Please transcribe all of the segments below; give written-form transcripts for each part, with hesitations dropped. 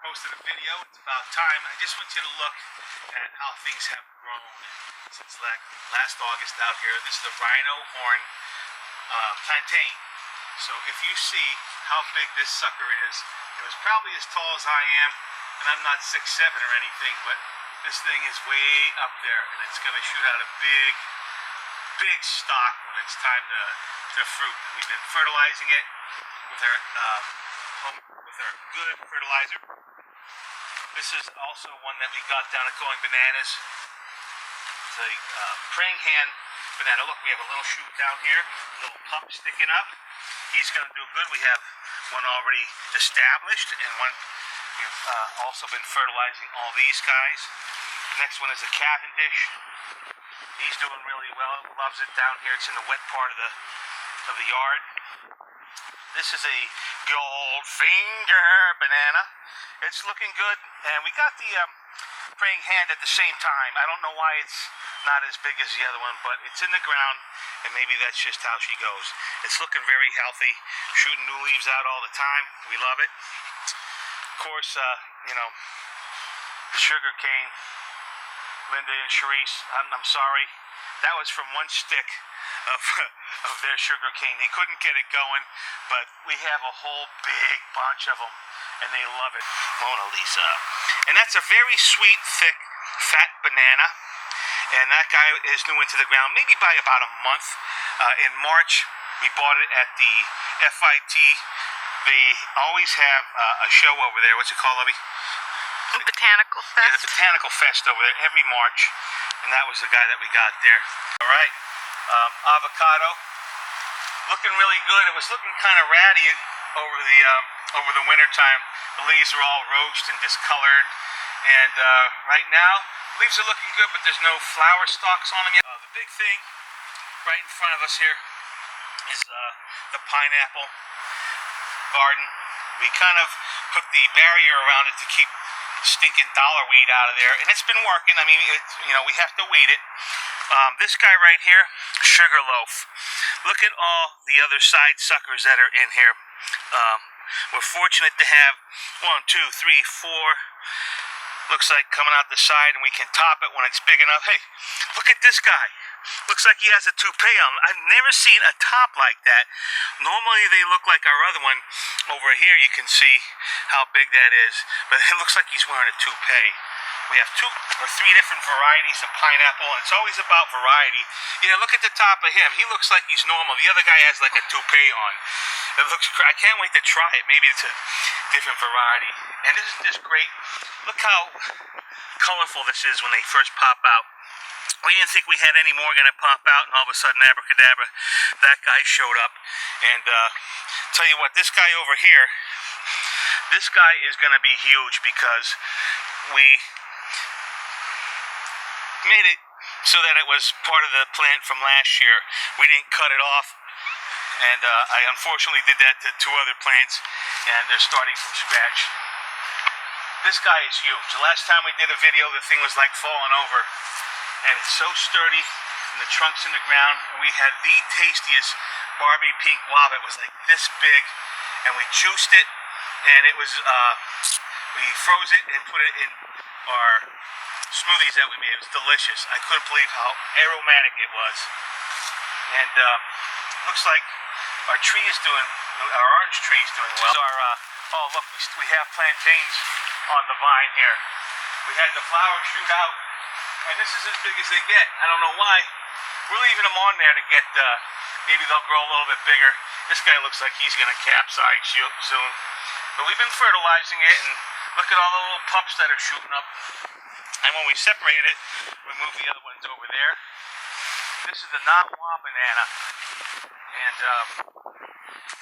posted a video. It's about time. I just want you to look at how things have grown since last August out here. This is the rhino horn plantain. So if you see how big this sucker is, it was probably as tall as I am, and I'm not 6'7" or anything, but this thing is way up there, and it's going to shoot out a big stalk when it's time to fruit. And we've been fertilizing it with our good fertilizer. This is also one that we got down at Going Bananas. It's a praying hand banana. Look, we have a little shoot down here, a little pup sticking up. He's going to do good. We have one already established, and one we've also been fertilizing all these guys. Next one is a Cavendish. He's doing really well. Loves it down here. It's in the wet part of the yard. This is a Goldfinger banana. It's looking good, and we got the praying hand at the same time. I don't know why it's not as big as the other one, but it's in the ground, and maybe that's just how she goes. It's looking very healthy, shooting new leaves out all the time. We love it. Of course, the sugar cane, Linda and Sharice, I'm sorry, that was from one stick of their sugar cane. They couldn't get it going, but we have a whole big bunch of them, and they love it. Mona Lisa. And that's a very sweet, thick, fat banana, and that guy is new into the ground, maybe by about a month. In March, we bought it at the FIT. They always have a show over there. What's it called, Lovey? Botanical Fest. Yeah, the Botanical Fest over there every March, and that was the guy that we got there. All right, avocado, looking really good. It was looking kind of ratty over the winter time. The leaves are all roached and discolored, and right now leaves are looking good, but there's no flower stalks on them yet. The big thing right in front of us here is the pineapple garden. We kind of put the barrier around it to keep stinking dollar weed out of there, and it's been working. I mean, we have to weed it. This guy right here, Sugarloaf. Look at all the other side suckers that are in here. We're fortunate to have 1, 2, 3, 4. Looks like coming out the side, and we can top it when it's big enough. Hey, look at this guy. Looks like he has a toupee on. I've never seen a top like that. Normally they look like our other one. Over here you can see how big that is, but it looks like he's wearing a toupee. We have 2 or 3 different varieties of pineapple, and it's always about variety. Yeah, look at the top of him. He looks like he's normal. The other guy has like a toupee on. It looks. I can't wait to try it. Maybe it's a different variety. And this is just great. Look how colorful this is when they first pop out. We didn't think we had any more going to pop out, and all of a sudden, abracadabra, that guy showed up. And tell you what, this guy over here, this guy is going to be huge because we made it so that it was part of the plant from last year. We didn't cut it off, and I unfortunately did that to 2 other plants, and they're starting from scratch. This guy is huge. The last time we did a video, the thing was like falling over. And it's so sturdy, and the trunk's in the ground, and we had the tastiest Barbie pink guava. It was like this big, and we juiced it, and it was, we froze it and put it in our smoothies that we made. It was delicious. I couldn't believe how aromatic it was. And looks like our tree is doing, our orange tree is doing well. Oh look, we have plantains on the vine here. We had the flowers shoot out, and this is as big as they get. I don't know why. We're leaving them on there to get, maybe they'll grow a little bit bigger. This guy looks like he's going to capsize soon. But we've been fertilizing it, and look at all the little pups that are shooting up. And when we separated it, we moved the other ones over there. This is the Natwa banana. And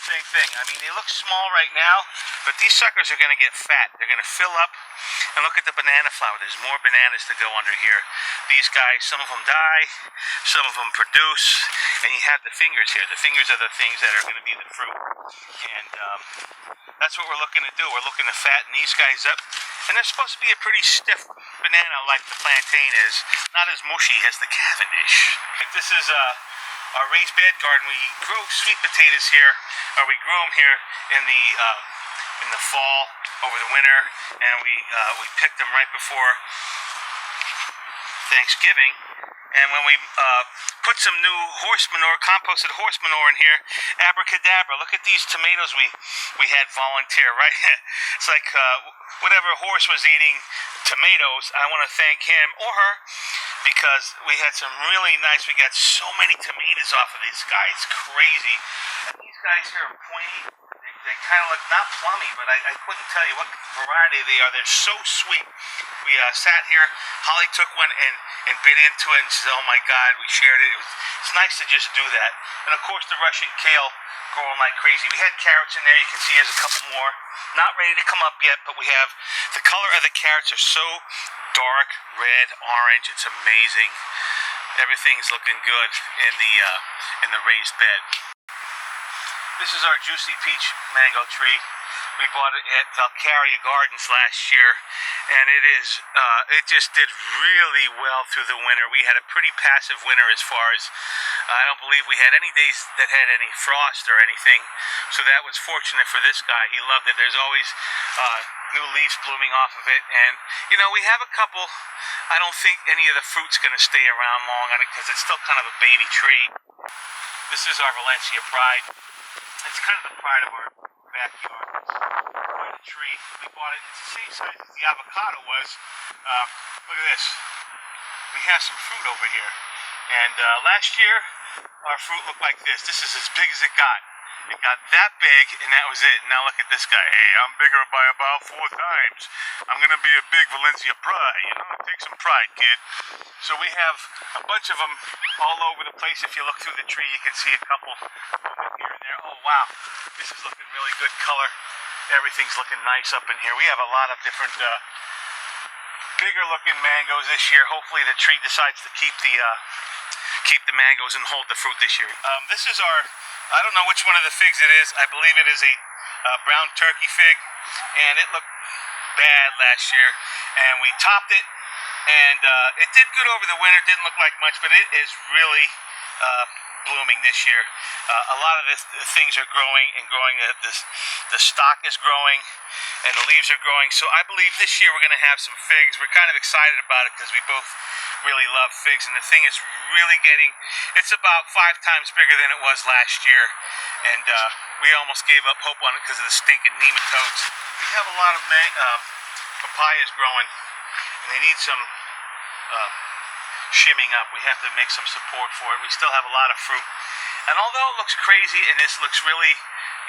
same thing. I mean, they look small right now, but these suckers are going to get fat. They're going to fill up. And look at the banana flower. There's more bananas to go under here. These guys, some of them die, some of them produce, and you have the fingers here. The fingers are the things that are going to be the fruit. And that's what we're looking to do. We're looking to fatten these guys up. And they're supposed to be a pretty stiff banana like the plantain is. Not as mushy as the Cavendish. This is our raised bed garden. We grow sweet potatoes here, or we grow them here in the fall. over the winter, and we picked them right before Thanksgiving. And when we put some new horse manure, composted horse manure in here, abracadabra, look at these tomatoes we had volunteer, right? It's like whatever horse was eating tomatoes, I want to thank him or her, because we had some really nice, we got so many tomatoes off of this guy, it's crazy. And these guys here are pointy, they kind of look not plummy, but I couldn't tell you what variety they are. They're so sweet. We sat here, Holly took one and bit into it and said, oh my God, we shared it. It's nice to just do that. And of course the Russian kale growing like crazy. We had carrots in there, you can see there's a couple more. Not ready to come up yet, but we have, the color of the carrots are so dark, red, orange, it's amazing. Everything's looking good in the raised bed. This is our juicy peach mango tree. We bought it at Valkaria Gardens last year, and it just did really well through the winter. We had a pretty passive winter as far as, I don't believe we had any days that had any frost or anything, so that was fortunate for this guy. He loved it. There's always new leaves blooming off of it, and you know, we have a couple. I don't think any of the fruit's going to stay around long on it because it's still kind of a baby tree. This is our Valencia Pride. It's kind of the pride of our backyard. It's quite a tree. We bought it. It's the same size as the avocado was. Look at this. We have some fruit over here. And last year, our fruit looked like this. This is as big as it got. It got that big, and that was it. Now look at this guy. Hey, I'm bigger by about 4 times. I'm going to be a big Valencia Pride. You know, take some pride, kid. So we have a bunch of them all over the place. If you look through the tree, you can see a couple here and there. Oh, wow. This is looking really good color. Everything's looking nice up in here. We have a lot of different bigger looking mangoes this year. Hopefully the tree decides to keep the mangoes and hold the fruit this year. This is our, I don't know which one of the figs it is. I believe it is a brown turkey fig, and it looked bad last year, and we topped it, and it did good over the winter. Didn't look like much, but it is really blooming this year. A lot of the things are growing and growing. The stock is growing and the leaves are growing. So I believe this year we're going to have some figs. We're kind of excited about it because we both really love figs, and the thing is really getting, it's about 5 times bigger than it was last year, and we almost gave up hope on it because of the stinking nematodes. We have a lot of papayas growing, and they need some shimming up. We have to make some support for it. We still have a lot of fruit, and although it looks crazy and this looks really,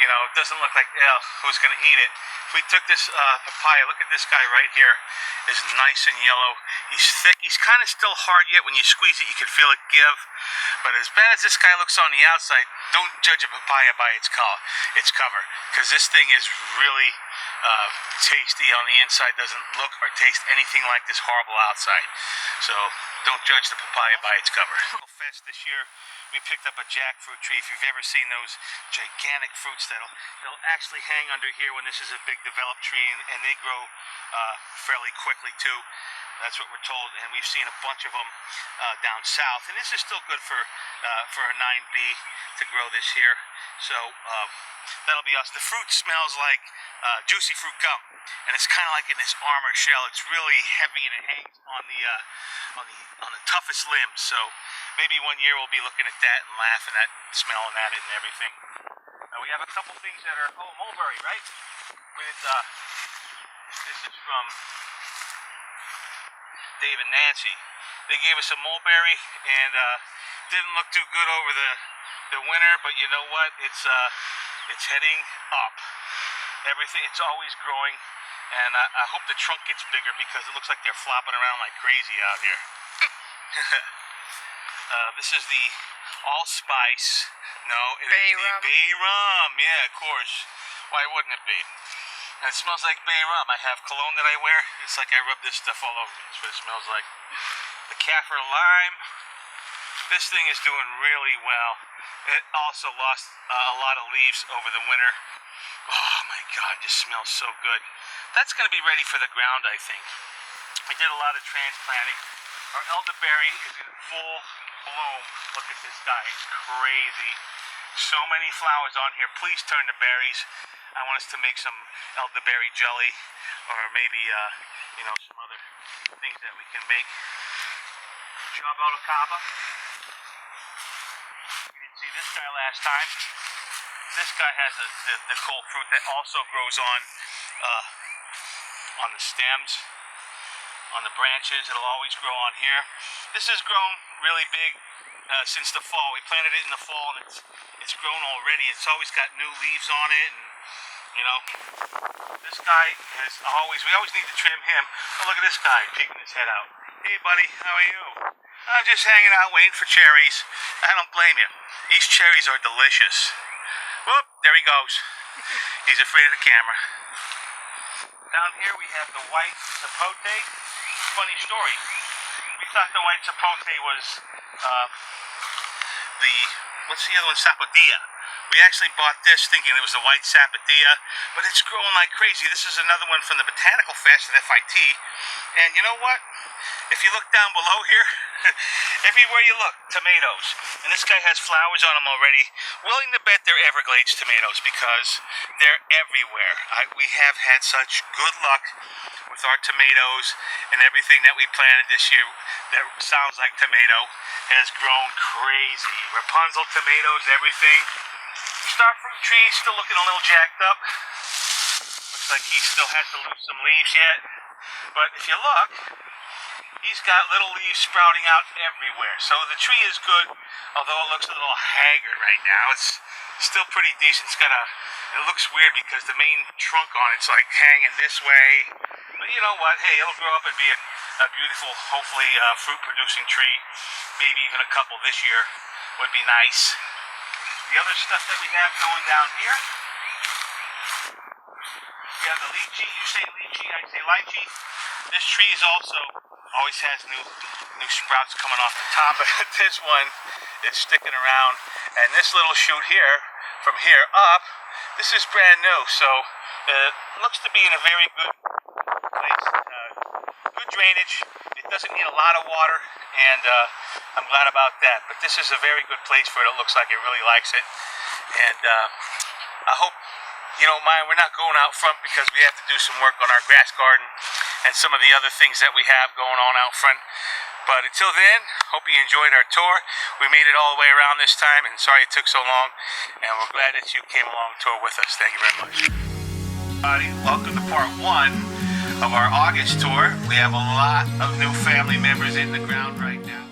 you know, it doesn't look like, who's going to eat it. If we took this papaya, look at this guy right here, is nice and yellow. He's thick. He's kind of still hard yet. When you squeeze it, you can feel it give. But as bad as this guy looks on the outside, don't judge a papaya by its cover, because this thing is really tasty on the inside. Doesn't look or taste anything like this horrible outside. So don't judge the papaya by its cover. Fest this year, we picked up a jackfruit tree. If you've ever seen those gigantic fruits they'll actually hang under here when this is a big developed tree, and they grow fairly quickly too. That's what we're told, and we've seen a bunch of them down south. And this is still good for a 9B to grow this here. So that'll be awesome. The fruit smells like juicy fruit gum, and it's kind of like in this armor shell. It's really heavy and it hangs on the toughest limbs. So maybe one year we'll be looking at that and laughing at and smelling at it and everything. We have a couple things that are mulberry, right? With this is from Dave and Nancy. They gave us a mulberry, and didn't look too good over the winter, but you know what? It's heading up. Everything, it's always growing, and I hope the trunk gets bigger because it looks like they're flopping around like crazy out here. This is the allspice. No, it is the bay rum. Yeah, of course. Why wouldn't it be? And it smells like bay rum. I have cologne that I wear. It's like I rub this stuff all over me. That's what it smells like. The kaffir lime. This thing is doing really well. It also lost a lot of leaves over the winter. Oh my God, this smells so good. That's going to be ready for the ground, I think. We did a lot of transplanting. Our elderberry is in full bloom. Look at this guy. It's crazy. So many flowers on here. Please turn to berries. I want us to make some elderberry jelly, or maybe some other things that we can make. Jabal Akaba. You didn't see this guy last time. This guy has the cold fruit that also grows on the stems, on the branches. It'll always grow on here. This has grown really big since the fall. We planted it in the fall, and it's grown already. It's always got new leaves on it, and this guy is we always need to trim him. Oh, look at this guy peeking his head out. Hey buddy, how are you? I'm just hanging out waiting for cherries. I don't blame you. These cherries are delicious. Whoop, there he goes. He's afraid of the camera. Down here we have the white sapote. Funny story. We thought the white sapote was what's the other one? Sapodilla. We actually bought this thinking it was the white sapodilla, but it's growing like crazy. This is another one from the Botanical Fest at FIT. And you know what? If you look down below here, everywhere you look, tomatoes. And this guy has flowers on them already. Willing to bet they're Everglades tomatoes because they're everywhere. We have had such good luck with our tomatoes, and everything that we planted this year that sounds like tomato has grown crazy. Rapunzel tomatoes, everything. Starfruit tree still looking a little jacked up. Looks like he still has to lose some leaves yet. But if you look, he's got little leaves sprouting out everywhere. So the tree is good, although it looks a little haggard right now. It's still pretty decent. It looks weird because the main trunk on it's like hanging this way. But you know what? Hey, it'll grow up and be a beautiful, hopefully fruit-producing tree. Maybe even a couple this year would be nice. The other stuff that we have going down here, we have the lychee. You say lychee, I say lychee. This tree is always has new sprouts coming off the top. This one is sticking around, and this little shoot here, from here up, this is brand new. So it looks to be in a very good place. Good drainage. It doesn't need a lot of water, and I'm glad about that. But this is a very good place for it. It looks like it really likes it, and I hope you don't mind. We're not going out front because we have to do some work on our grass garden and some of the other things that we have going on out front. But until then, hope you enjoyed our tour. We made it all the way around this time, and sorry it took so long, and we're glad that you came along tour with us. Thank you very much. Welcome to part 1 of our August tour. We have a lot of new family members in the ground right now.